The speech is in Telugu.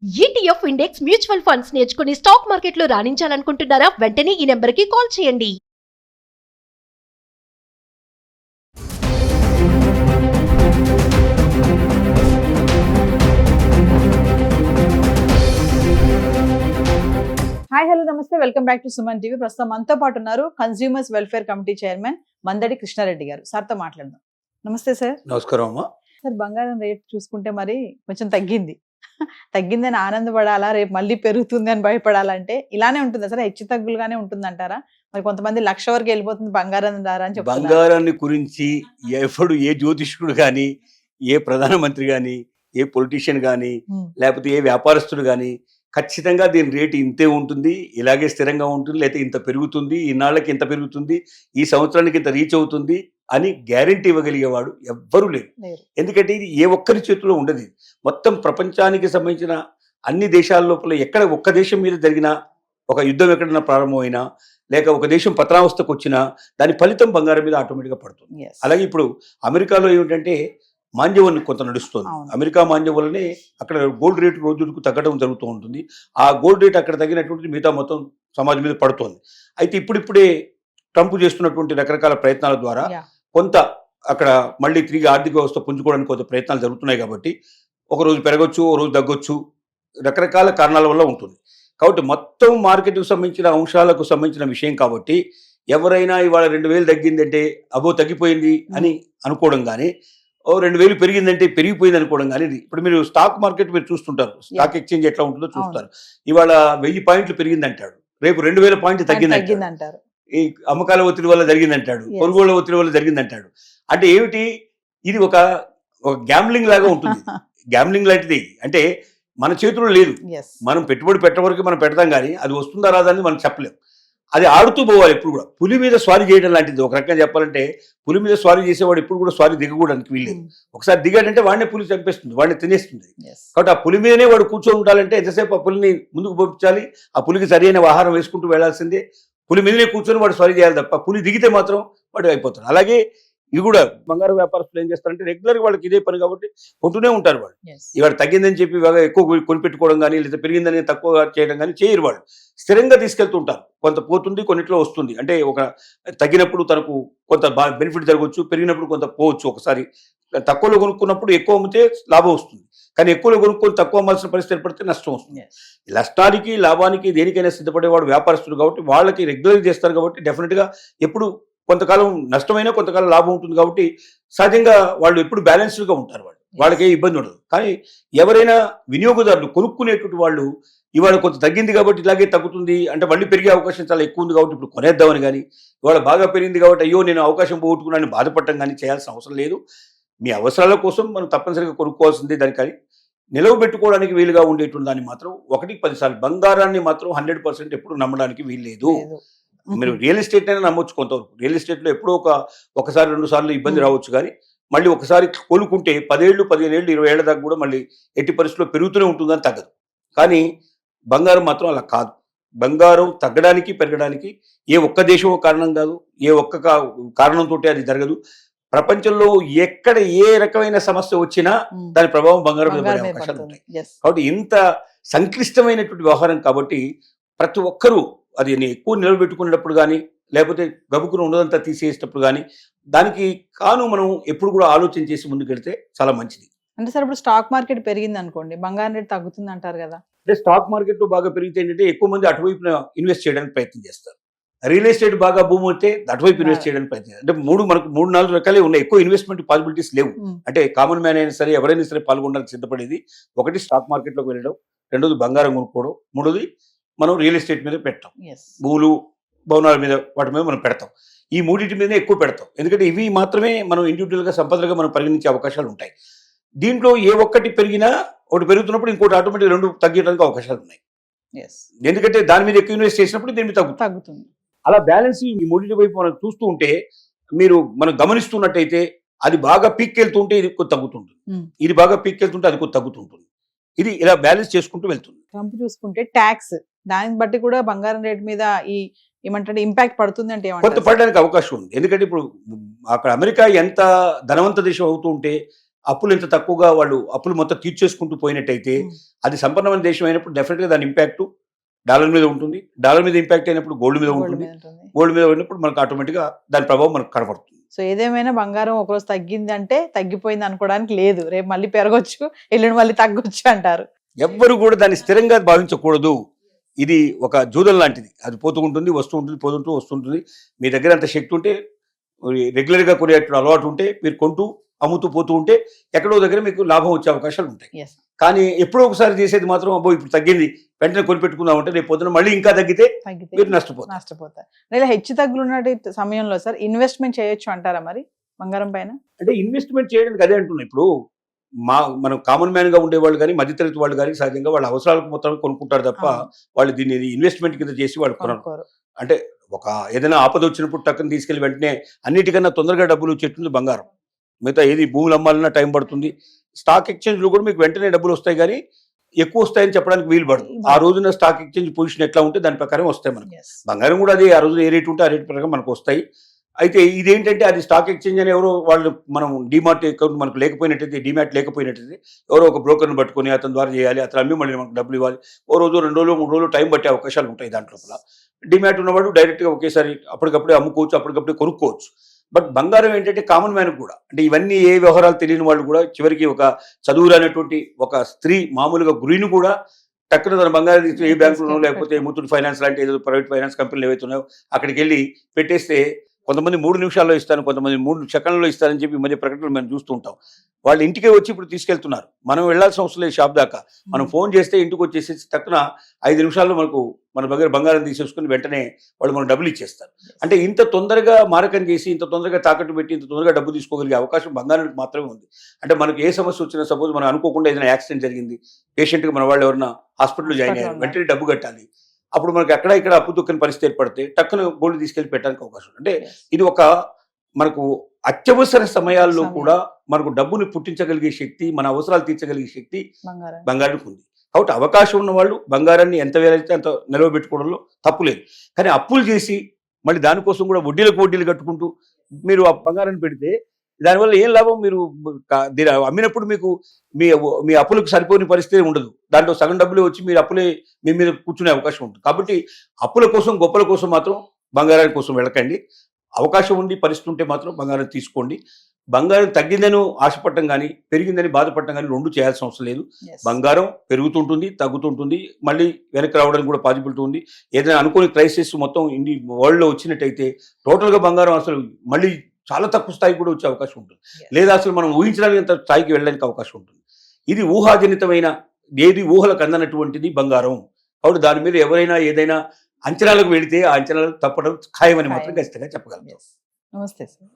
ఈటీఎఫ్ ఇండెక్స్ మ్యూచువల్ ఫండ్స్ నేర్చుకుని స్టాక్ మార్కెట్లో రాణించాలనుకుంటున్నారా? వెంటనే ఈ నెంబర్కి కాల్ చేయండి. Hi hello namaste, welcome back to Suman TV. ప్రస్తుతం మనతో పాటు ఉన్నారు consumers welfare committee chairman Mandadi Krishnareddy garu. సార్తో మాట్లాడదాం. నమస్తే సార్. నమస్కారం అమ్మా. సార్, బంగారం రేట్ చూసుకుంటే మరి కొంచెం తగ్గిందని ఆనందపడాలా, రేపు మళ్ళీ పెరుగుతుంది అని భయపడాలంటే ఇలానే ఉంటుందా సార్? హెచ్చు తగ్గులుగానే ఉంటుందంటారా? మరి కొంతమంది 1,00,000 వరకు వెళ్ళిపోతుంది బంగారం ధర అని చెప్తున్నారు. బంగారాన్ని గురించి ఎప్పుడు ఏ జ్యోతిష్కుడు కానీ, ఏ ప్రధానమంత్రి కానీ, ఏ పొలిటీషియన్ కానీ, లేకపోతే ఏ వ్యాపారస్తుడు కానీ ఖచ్చితంగా దీని రేటు ఇంతే ఉంటుంది, ఇలాగే స్థిరంగా ఉంటుంది, లేకపోతే ఇంత పెరుగుతుంది, ఈ నాళ్ళకి ఇంత పెరుగుతుంది, ఈ సంవత్సరానికి ఇంత రీచ్ అవుతుంది అని గ్యారంటీ ఇవ్వగలిగేవాడు ఎవ్వరూ లేరు. ఎందుకంటే ఇది ఏ ఒక్కరి చేతిలో ఉండదు. మొత్తం ప్రపంచానికి సంబంధించిన అన్ని దేశాల లోపల ఎక్కడ ఒక్క దేశం మీద జరిగిన ఒక యుద్ధం ఎక్కడైనా ప్రారంభమైనా, లేక ఒక దేశం పతనావస్థకు వచ్చినా దాని ఫలితం బంగారం మీద ఆటోమేటిక్గా పడుతుంది. అలాగే ఇప్పుడు అమెరికాలో ఏమిటంటే మాంద్యం కొంత నడుస్తుంది. అమెరికా మాంద్యం వల్లనే అక్కడ గోల్డ్ రేటు రోజుకు తగ్గడం జరుగుతూ ఉంటుంది. ఆ గోల్డ్ రేట్ అక్కడ తగ్గినటువంటి మిగతా మొత్తం సమాజం మీద పడుతుంది. అయితే ఇప్పుడిప్పుడే ట్రంప్ చేస్తున్నటువంటి రకరకాల ప్రయత్నాల ద్వారా కొంత అక్కడ మళ్ళీ తిరిగి ఆర్థిక వ్యవస్థ పుంజుకోవడానికి కొంత ప్రయత్నాలు జరుగుతున్నాయి. కాబట్టి ఒకరోజు పెరగచ్చు, ఒక రోజు తగ్గొచ్చు, రకరకాల కారణాల వల్ల ఉంటుంది. కాబట్టి మొత్తం మార్కెట్కు సంబంధించిన అంశాలకు సంబంధించిన విషయం కాబట్టి ఎవరైనా ఇవాళ 2,000 తగ్గిందంటే అబో తగ్గిపోయింది అని అనుకోవడం కానీ, 2,000 పెరిగిందంటే పెరిగిపోయింది అనుకోవడం కానీ, ఇప్పుడు మీరు స్టాక్ మార్కెట్ మీరు చూస్తుంటారు, స్టాక్ ఎక్స్చేంజ్ ఎట్లా ఉంటుందో చూస్తారు. ఇవాళ 1000 పాయింట్లు పెరిగిందంటాడు, రేపు 2,000 పాయింట్లు తగ్గిందంటారు. ఈ అమ్మకాల ఒత్తిడి వల్ల జరిగిందంటాడు, కొనుగోళ్ల ఒత్తిడి వల్ల జరిగిందంటాడు. అంటే ఏమిటి? ఇది ఒక గ్యాంబ్లింగ్ లాగా ఉంటుంది. గ్యాంబ్లింగ్ లాంటిది. అంటే మన చేతిలో లేదు. మనం పెట్టుబడి పెట్టవరకు మనం పెడతాం కానీ అది వస్తుందా రాదా అని మనం చెప్పలేం. అది ఆడుతూ పోవాలి ఎప్పుడు కూడా. పులి మీద స్వారీ చేయడం లాంటిది. ఒక రకంగా చెప్పాలంటే పులి మీద స్వారీ చేసేవాడు ఎప్పుడు కూడా స్వారీ దిగకూడడానికి వీల్లేదు. ఒకసారి దిగాడంటే వాడిని పులి చంపేస్తుంది, వాడిని తినేస్తుంది. కాబట్టి ఆ పులి మీదనే వాడు కూర్చొని ఉండాలంటే ఎంతసేపు ఆ పులిని ముందుకు పంపించాలి, ఆ పులికి సరైన ఆహారం వేసుకుంటూ వెళ్లాల్సిందే. పులి మీదనే కూర్చొని వాడు స్వారీ చేయాలి తప్ప పులి దిగితే మాత్రం వాడు అయిపోతాడు. అలాగే ఇది కూడా బంగారు వ్యాపారస్తులు ఏం చేస్తారంటే రెగ్యులర్గా వాళ్ళకి ఇదే పని కాబట్టి కొంటూనే ఉంటారు. వాళ్ళు ఇవాళ తగ్గిందని చెప్పి బాగా ఎక్కువ కొనిపెట్టుకోవడం కానీ, లేదా పెరిగిందని తక్కువ చేయడం కానీ చేయరు. వాళ్ళు స్థిరంగా తీసుకెళ్తుంటారు. కొంత పోతుంది, కొన్నిట్లో వస్తుంది. అంటే ఒక తగ్గినప్పుడు తనకు కొంత బెనిఫిట్ జరగవచ్చు, పెరిగినప్పుడు కొంత పోవచ్చు. ఒకసారి తక్కువలో కొనుక్కున్నప్పుడు ఎక్కువ అమ్మితే లాభం వస్తుంది, కానీ ఎక్కువలో కొనుక్కొని తక్కువ అమ్మాల్సిన పరిస్థితి ఏర్పడితే నష్టం వస్తుంది. నష్టానికి లాభానికి దేనికైనా సిద్ధపడేవాడు వ్యాపారస్తుడు కాబట్టి వాళ్ళకి రెగ్యులర్ చేస్తారు. కాబట్టి డెఫినెట్గా ఎప్పుడు కొంతకాలం నష్టమైనా కొంతకాలం లాభం ఉంటుంది. కాబట్టి సహజంగా వాళ్ళు ఎప్పుడు బ్యాలెన్స్డ్గా ఉంటారు. వాళ్ళకే ఇబ్బంది ఉండదు. కానీ ఎవరైనా వినియోగదారులు కొనుక్కునేటువంటి వాళ్ళు ఇవాళ కొంత తగ్గింది కాబట్టి ఇలాగే తగ్గుతుంది అంటే మళ్ళీ పెరిగే అవకాశం చాలా ఎక్కువ ఉంది కాబట్టి ఇప్పుడు కొనేద్దామని కానీ, ఇవాళ బాగా పెరిగింది కాబట్టి అయ్యో నేను అవకాశం పోగొట్టుకున్నాను బాధపడటం కానీ చేయాల్సిన అవసరం లేదు. మీ అవసరాల కోసం మనం తప్పనిసరిగా కొనుక్కోవాల్సిందే. దాని కానీ నిలవబెట్టుకోవడానికి వీలుగా ఉండేటువంటి దాన్ని మాత్రం 1-10 సార్లు బంగారాన్ని మాత్రం 100% ఎప్పుడు నమ్మడానికి వీల్లేదు. మీరు రియల్ ఎస్టేట్ అయినా నమ్మొచ్చు కొంతవరకు. రియల్ ఎస్టేట్లో ఎప్పుడో ఒకసారి 2 సార్లు ఇబ్బంది రావచ్చు, కానీ మళ్ళీ ఒకసారి కోలుకుంటే 10 ఏళ్ళు 15 ఏళ్ళు 20 ఏళ్ల దాకా కూడా మళ్ళీ ఎట్టి పరిస్థితుల్లో పెరుగుతూనే ఉంటుందని తగ్గదు. కానీ బంగారం మాత్రం అలా కాదు. బంగారం తగ్గడానికి పెరగడానికి ఏ ఒక్క దేశమో కారణం కాదు, ఏ ఒక్క కారణంతో అది జరగదు. ప్రపంచంలో ఎక్కడ ఏ రకమైన సమస్య వచ్చినా దాని ప్రభావం బంగారం మీద పడే అవకాశాలు ఉంటాయి. కాబట్టి ఇంత సంక్లిష్టమైనటువంటి వ్యవహారం కాబట్టి ప్రతి ఒక్కరూ అది ఎక్కువ నిలబెట్టుకునేటప్పుడు కానీ, లేకపోతే గబుకును ఉన్నదంతా తీసేసేటప్పుడు కానీ దానికి మనం ఎప్పుడు కూడా ఆలోచన చేసి ముందుకెళ్తే చాలా మంచిది. అంటే సార్, ఇప్పుడు స్టాక్ మార్కెట్ పెరిగింది అనుకోండి, బంగారం రేట్ తగ్గుతుంది అంటారు కదా. అంటే స్టాక్ మార్కెట్ బాగా పెరిగితే ఏంటంటే ఎక్కువ మంది అటువైపున ఇన్వెస్ట్ చేయడానికి ప్రయత్నం చేస్తారు. రియల్ ఎస్టేట్ బాగా భూమి అయితే అటువైపు ఇన్వెస్ట్ చేయడానికి ప్రయత్నం. అంటే మనకు 3-4 రకాలే ఉన్నాయి. ఎక్కువ ఇన్వెస్ట్మెంట్ పాసిబిలిటీస్ లేవు. అంటే కామన్ మ్యాన్ అయినా సరే ఎవరైనా సరే పాల్గొనడానికి సిద్ధపడేది ఒకటి స్టాక్ మార్కెట్లోకి వెళ్ళడం, రెండోది బంగారం కొనుక్కోవడం, మూడోది మనం రియల్ ఎస్టేట్ మీద పెట్టాం. భూములు భవనాల మీద వాటి మీద మనం పెడతాం. ఈ మూడింటి మీదనే ఎక్కువ పెడతాం. ఎందుకంటే ఇవి మాత్రమే మనం ఇండివిజువల్గా సంపదలుగా మనం పరిగణించే అవకాశాలు ఉంటాయి. దీంట్లో ఏ ఒక్కటి పెరిగినా ఒకటి పెరుగుతున్నప్పుడు ఇంకోటి ఆటోమేటిక్ 2 తగ్గడానికి అవకాశాలు ఉన్నాయి. ఎందుకంటే దాని మీద ఎక్కువ ఇన్వెస్ట్ చేసినప్పుడు దీని మీద తగ్గుతుంది. అలా బ్యాలెన్స్ ఈ మూడింటి వైపు మనం చూస్తూ ఉంటే మనం గమనిస్తున్నట్టయితే అది బాగా పీక్ వెళ్తుంటే ఇది కొద్ది తగ్గుతుంటుంది, ఇది బాగా పీక్ వెళ్తుంటే అది కొద్ది తగ్గుతుంటుంది. ఇది ఇలా బ్యాలెన్స్ చేసుకుంటూ వెళ్తుంది. ట్రంప్ చూసుకుంటే ట్యాక్స్ దాన్ని బట్టి కూడా బంగారం రేట్ మీద ఏమంటే ఇంపాక్ట్ పడుతుంది అంటే కొంత పడడానికి అవకాశం ఉంది. ఎందుకంటే ఇప్పుడు అక్కడ అమెరికా ఎంత ధనవంత దేశం అవుతూ ఉంటే అప్పులు ఇంత తక్కువగా వాళ్ళు అప్పులు మొత్తం తీర్చేసుకుంటూ పోయినట్టయితే అది సంపన్నమైన దేశం అయినప్పుడు డెఫినెట్గా దాని ఇంపాక్ట్ డాలర్ మీద ఉంటుంది. డాలర్ మీద ఇంపాక్ట్ అయినప్పుడు గోల్డ్ మీద ఉంటుంది. గోల్డ్ మీద ఉన్నప్పుడు మనకు ఆటోమేటిక్గా దాని ప్రభావం మనకు కనబడుతుంది. సో ఏదేమైనా బంగారం ఒకరోజు తగ్గింది అంటే తగ్గిపోయింది అనుకోవడానికి లేదు, రేపు మళ్ళీ పెరగొచ్చు, ఎల్లుండి మళ్ళీ తగ్గొచ్చు అంటారు. ఎవ్వరు కూడా దాన్ని స్థిరంగా భావించకూడదు. ఇది ఒక జూదం లాంటిది, అది పోతూ ఉంటుంది, వస్తూ ఉంటుంది, పోతుంటూ వస్తుంటుంది. మీ దగ్గర అంత శక్తి ఉంటే, రెగ్యులర్గా కొనే అలవాటు ఉంటే, మీరు కొంటూ అమ్ముతూ పోతూ ఉంటే ఎక్కడో దగ్గర మీకు లాభం వచ్చే అవకాశాలు ఉంటాయి. కానీ ఎప్పుడో ఒకసారి చేసేది మాత్రం అబ్బో ఇప్పుడు తగ్గింది వెంటనే కొనిపెట్టుకుందాం అంటే రేపు పొద్దున మళ్ళీ ఇంకా తగ్గితే మీరు నష్టపోతారు. లేదా హెచ్చు తగ్గులు ఉన్న సమయంలో సార్ ఇన్వెస్ట్మెంట్ చేయొచ్చు అంటారా మరి బంగారం పైన? అంటే ఇన్వెస్ట్మెంట్ చేయడానికి అదే అంటున్నాం. ఇప్పుడు మనం కామన్ మ్యాన్ గా ఉండేవాళ్ళు కానీ మధ్యతరగతి వాళ్ళు కానీ సహజంగా వాళ్ళ అవసరాలకు మొత్తం కొనుక్కుంటారు తప్ప వాళ్ళు దీన్ని ఇన్వెస్ట్మెంట్ కింద చేసి వాళ్ళు కొనరు. అంటే ఒక ఏదైనా ఆపద వచ్చినప్పుడు టక్కన తీసుకెళ్లి వెంటనే అన్నిటికన్నా తొందరగా డబ్బులు వచ్చేస్తుంది బంగారం. మిగతా ఏది భూములు అమ్మాలన్నా టైం పడుతుంది. స్టాక్ ఎక్స్చేంజ్లో కూడా మీకు వెంటనే డబ్బులు వస్తాయి కానీ ఎక్కువ వస్తాయని చెప్పడానికి వీలు పడదు. ఆ రోజున స్టాక్ ఎక్స్చేంజ్ పొజిషన్ ఎట్లా ఉంటే దాని ప్రకారం వస్తాయి మనకు. బంగారం కూడా అదే, ఆ రోజు ఏ రేటు ఉంటే ఆ రేటు ప్రకారం మనకు వస్తాయి. అయితే ఇదేంటంటే అది స్టాక్ ఎక్స్చేంజ్ అని ఎవరో వాళ్ళు మనం డిమార్ట్ అకౌంట్ మనకు లేకపోయినట్టయితే, డిమాట్ లేకపోయినట్టయితే ఎవరో ఒక బ్రోకర్ని పట్టుకొని అతని ద్వారా చేయాలి, అతను అమ్మి మళ్ళీ మనకు డబ్బులు ఇవ్వాలి. ఓ రోజు 2 రోజులు 3 రోజులు టైం పట్టే అవకాశాలు ఉంటాయి. దాంట్లో డిమాట్ ఉన్నవాడు డైరెక్ట్గా ఒకేసారి అప్పటికప్పుడే అమ్ముకోవచ్చు, అప్పటికప్పుడే కొనుక్కోవచ్చు. బట్ బంగారం ఏంటంటే కామన్ మ్యాన్ కూడా, అంటే ఇవన్నీ ఏ వ్యవహారాలు తెలియని వాళ్ళు కూడా చివరికి ఒక చదువురానటువంటి ఒక స్త్రీ మామూలుగా గృహిణి కూడా టక్కున తన బంగారం తీసుకుని ఏ బ్యాంకులో లేకపోతే ముత్తూట్ ఫైనాన్స్ లాంటి ఏదో ప్రైవేట్ ఫైనాన్స్ కంపెనీలు ఏవైతే ఉన్నాయో అక్కడికి వెళ్ళి పెట్టేస్తే కొంతమంది 3 నిమిషాల్లో ఇస్తాను, కొంతమంది 3 సెకండ్లలో ఇస్తారని చెప్పి ఈ మధ్య ప్రకటనలు మేము చూస్తూ ఉంటాం. వాళ్ళు ఇంటికే వచ్చి ఇప్పుడు తీసుకెళ్తున్నారు. మనం వెళ్ళాల్సిన అవసరం లేదు షాప్ దాకా. మనం ఫోన్ చేస్తే ఇంటికి వచ్చేసి తక్కువ 5 నిమిషాల్లో మనకు మన దగ్గర బంగారం తీసేసుకుని వెంటనే వాళ్ళు మనకు డబ్బులు ఇచ్చేస్తారు. అంటే ఇంత తొందరగా మారకం చేసి, ఇంత తొందరగా తాకట్టు పెట్టి, ఇంత తొందరగా డబ్బు తీసుకోగలిగే అవకాశం బంగారానికి మాత్రమే ఉంది. అంటే మనకు ఏ సమస్య వచ్చినా, సపోజ్ మనం అనుకోకుండా ఏదైనా యాక్సిడెంట్ జరిగింది, పేషెంట్గా మన వాళ్ళు ఎవరైనా హాస్పిటల్లో జాయిన్ అయ్యారు, వెంటనే డబ్బు కట్టాలి. అప్పుడు మనకి అక్కడ ఇక్కడ అప్పు దుక్కని పరిస్థితి ఏర్పడితే టక్కున గోల్డ్ తీసుకెళ్లి పెట్టడానికి అవకాశం. అంటే ఇది ఒక మనకు అత్యవసర సమయాల్లో కూడా మనకు డబ్బుని పుట్టించగలిగే శక్తి, మన అవసరాలు తీర్చగలిగే శక్తి బంగారానికి ఉంది. కాబట్టి అవకాశం ఉన్న వాళ్ళు బంగారాన్ని ఎంత వేలైతే అంత నిలవబెట్టుకోవడంలో తప్పు లేదు. కానీ అప్పులు చేసి మళ్ళీ దానికోసం కూడా వడ్డీలు కట్టుకుంటూ మీరు ఆ బంగారాన్ని పెడితే దానివల్ల ఏం లాభం? మీరు అమ్మినప్పుడు మీకు మీ అప్పులకు సరిపోని పరిస్థితి ఉండదు. దాంట్లో సగం డబ్బులే వచ్చి మీరు అప్పులే మీ మీద కూర్చునే అవకాశం ఉంటుంది. కాబట్టి అప్పుల కోసం, గొప్పల కోసం మాత్రం బంగారం కోసం వెళ్ళకండి. అవకాశం ఉండి పరిస్థితి ఉంటే మాత్రం బంగారం తీసుకోండి. బంగారం తగ్గిందని ఆశపడటం కానీ, పెరిగిందని బాధపడటం కానీ 2 చేయాల్సిన అవసరం లేదు. బంగారం పెరుగుతుంటుంది, తగ్గుతుంటుంది, మళ్ళీ వెనక్కి రావడానికి కూడా పాసిబిలిటీ ఉంది. ఏదైనా అనుకోని క్రైసిస్ మొత్తం వరల్డ్లో వచ్చినట్టయితే టోటల్గా బంగారం అసలు మళ్ళీ చాలా తక్కువ స్థాయికి కూడా వచ్చే అవకాశం ఉంటుంది. లేదా అసలు మనం ఊహించడానికి అంత స్థాయికి వెళ్ళడానికి అవకాశం ఉంటుంది. ఇది ఊహాజనితమైన, ఏది ఊహలకు అందనటువంటిది బంగారం. కాబట్టి దాని మీద ఎవరైనా ఏదైనా అంచనాలకు వెళితే ఆ అంచనాలు తప్పడం ఖాయమని మాత్రం ఖచ్చితంగా చెప్పగలం. నమస్తే సార్.